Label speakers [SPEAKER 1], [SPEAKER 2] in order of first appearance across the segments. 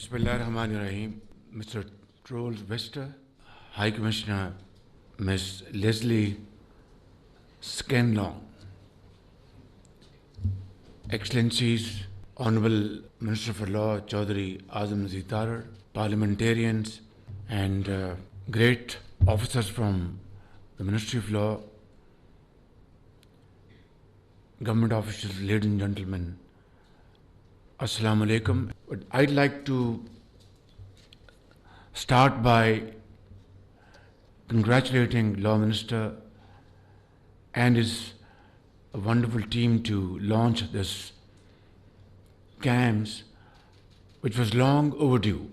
[SPEAKER 1] Bismillahirrahmanirrahim. Mr. Trolls Vester, High Commissioner Ms. Leslie Scanlon, Excellencies, Honorable Minister for Law Chaudhry Azam Zitarar, parliamentarians and great officers from the Ministry of Law, government officials, ladies and gentlemen, Assalamu alaikum. I'd like to start by congratulating Law Minister and his wonderful team to launch this CAMS, which was long overdue.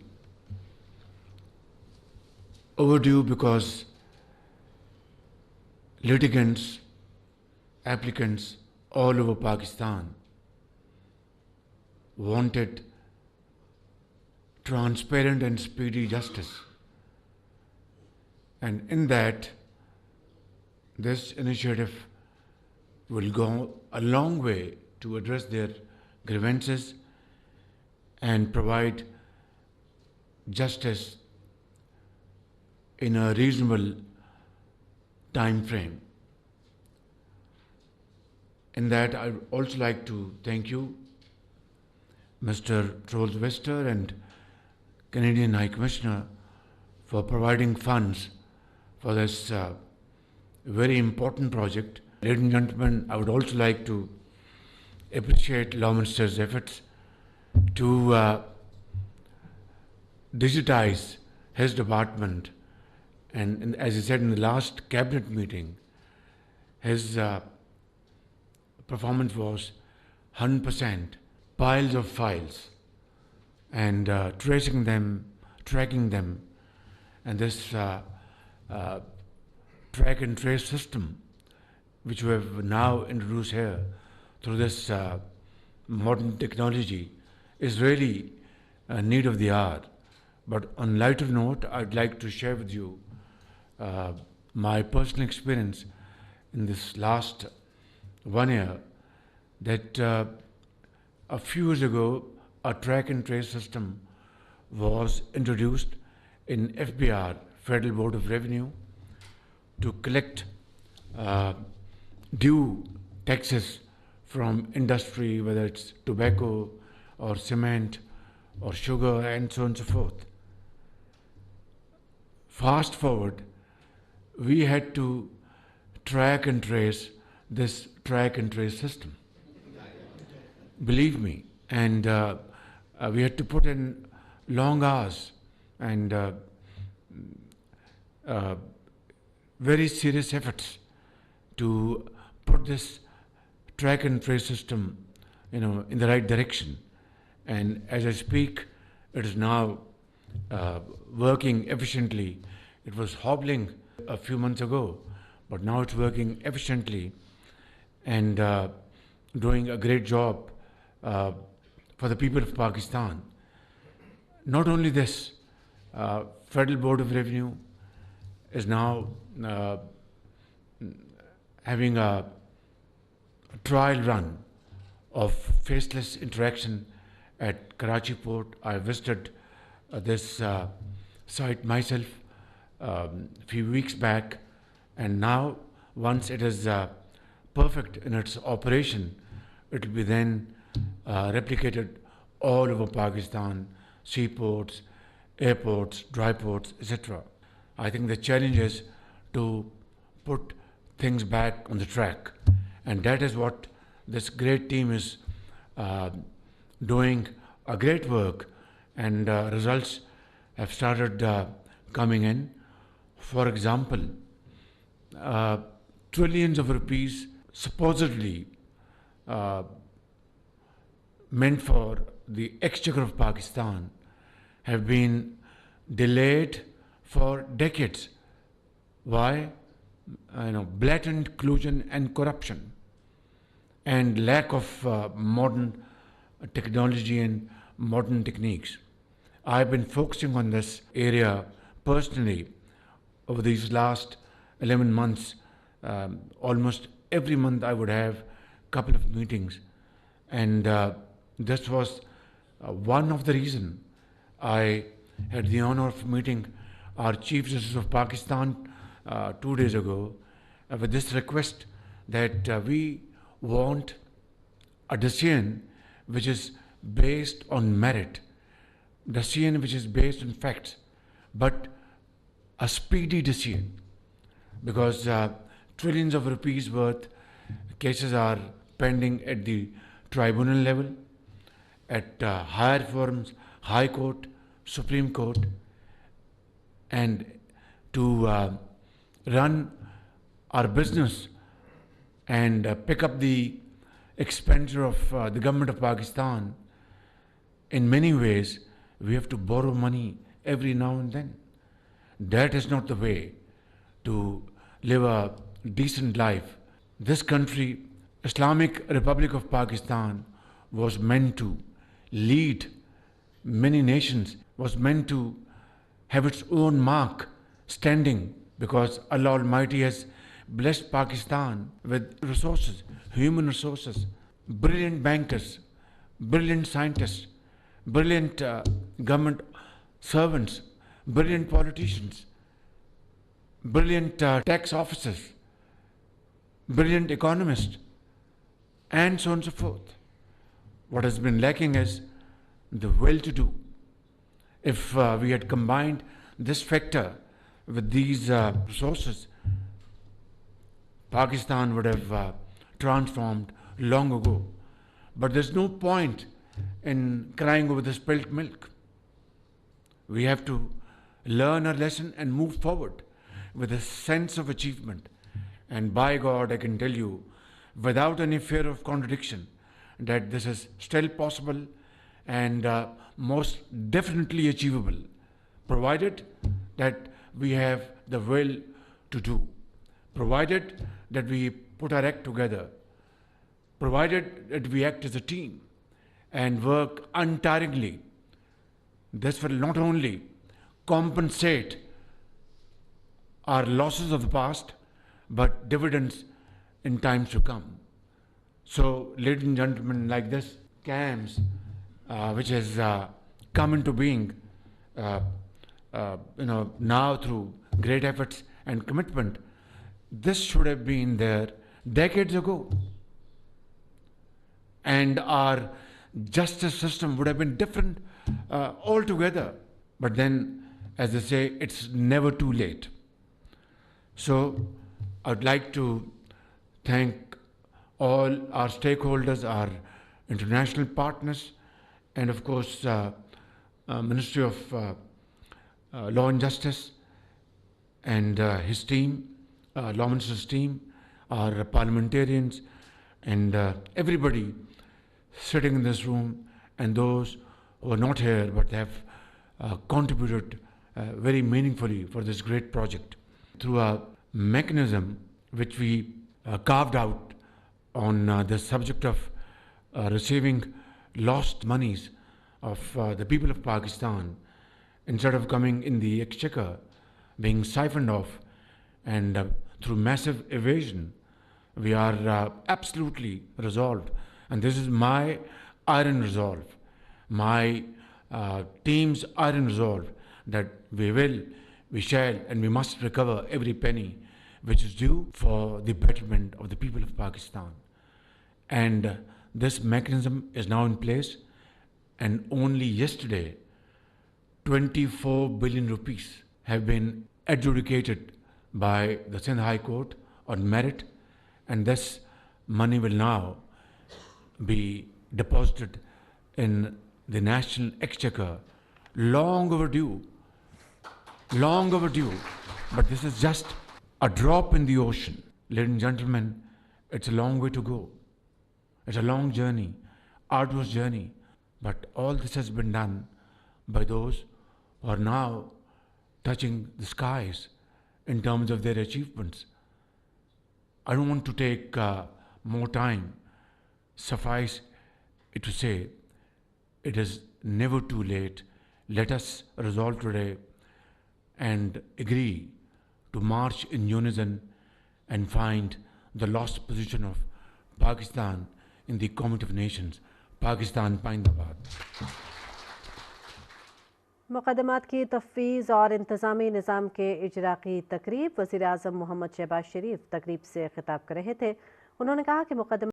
[SPEAKER 1] Overdue because litigants, applicants all over Pakistan wanted transparent and speedy justice. And in that, this initiative will go a long way to address their grievances and provide justice in a reasonable time frame. In that, I would also like to thank you, Mr. Trolls Vester and Canadian High Commissioner, for providing funds for this very important project. Ladies and gentlemen, I would also like to appreciate Law Minister's efforts to digitize his department. And as he said in the last cabinet meeting, his performance was 100%, piles of files, and tracing them, tracking them, and this track and trace system, which we have now introduced here through this modern technology, is really a need of the hour. But on lighter note, I'd like to share with you my personal experience in this last 1 year, that a few years ago, a track and trace system was introduced in FBR, Federal Board of Revenue, to collect due taxes from industry, whether it's tobacco or cement or sugar and so on and so forth. Fast forward, we had to track and trace this track and trace system. Believe me, and we had to put in long hours and very serious efforts to put this track and trace system, in the right direction. And as I speak, it is now working efficiently. It was hobbling a few months ago, but now it's working efficiently and doing a great job for the people of Pakistan. Not only this, Federal Board of Revenue is now having a trial run of faceless interaction at Karachi Port. I visited this site myself a few weeks back, and now once it is perfect in its operation, it will be then replicated all over Pakistan, seaports, airports, dry ports, etc. I think the challenge is to put things back on the track, and that is what this great team is doing a great work, and results have started coming in. For example, trillions of rupees supposedly meant for the exchequer of Pakistan have been delayed for decades. Why? Blatant collusion and corruption and lack of modern technology and modern techniques. I've been focusing on this area personally over these last 11 months. Almost every month I would have a couple of meetings, and this was one of the reasons I had the honor of meeting our Chief Justice of Pakistan 2 days ago with this request that we want a decision which is based on merit, decision which is based on facts, but a speedy decision, because trillions of rupees worth cases are pending at the tribunal level, at higher forums, High Court, Supreme Court, and to run our business and pick up the expenditure of the government of Pakistan, in many ways we have to borrow money every now and then. That is not the way to live a decent life. This country, Islamic Republic of Pakistan, was meant to lead many nations, was meant to have its own mark standing, because Allah Almighty has blessed Pakistan with resources, human resources, brilliant bankers, brilliant scientists, brilliant government servants, brilliant politicians, brilliant tax officers, brilliant economists, and so on and so forth. What has been lacking is the will to do. If we had combined this factor with these resources, Pakistan would have transformed long ago. But there's no point in crying over the spilt milk. We have to learn our lesson and move forward with a sense of achievement. And by God, I can tell you, without any fear of contradiction, that this is still possible and most definitely achievable, provided that we have the will to do, provided that we put our act together, provided that we act as a team and work untiringly. This will not only compensate our losses of the past, but dividends in times to come. So, ladies and gentlemen, like this CAMS, which has come into being, now through great efforts and commitment, this should have been there decades ago. And our justice system would have been different altogether. But then, as they say, it's never too late. So, I'd like to thank all our stakeholders, our international partners, and of course, Ministry of Law and Justice and his team, Law Minister's team, our parliamentarians, and everybody sitting in this room, and those who are not here but have contributed very meaningfully for this great project through a mechanism which we carved out on the subject of receiving lost monies of the people of Pakistan, instead of coming in the exchequer, being siphoned off, and through massive evasion. We are absolutely resolved, and this is my iron resolve, my team's iron resolve, that we will, we shall, and we must recover every penny which is due for the betterment of the people of Pakistan. And this mechanism is now in place, and only yesterday 24 billion rupees have been adjudicated by the Sindh High Court on merit, and this money will now be deposited in the national exchequer. Long overdue, but this is just a drop in the ocean. Ladies and gentlemen, it's a long way to go. It's a long journey, arduous journey, but all this has been done by those who are now touching the skies in terms of their achievements. I don't want to take more time. Suffice it to say, it is never too late. Let us resolve today and agree to march in unison and find the lost position of Pakistan in the Committee of Nations. Pakistan Pindabad.
[SPEAKER 2] مقدمات کی تفویض اور انتظامی نظام کے اجرا کی تقریب، وزیراعظم محمد شہباز شریف تقریب سے خطاب کر رہے تھے۔ انہوں نے کہا کہ مقدمات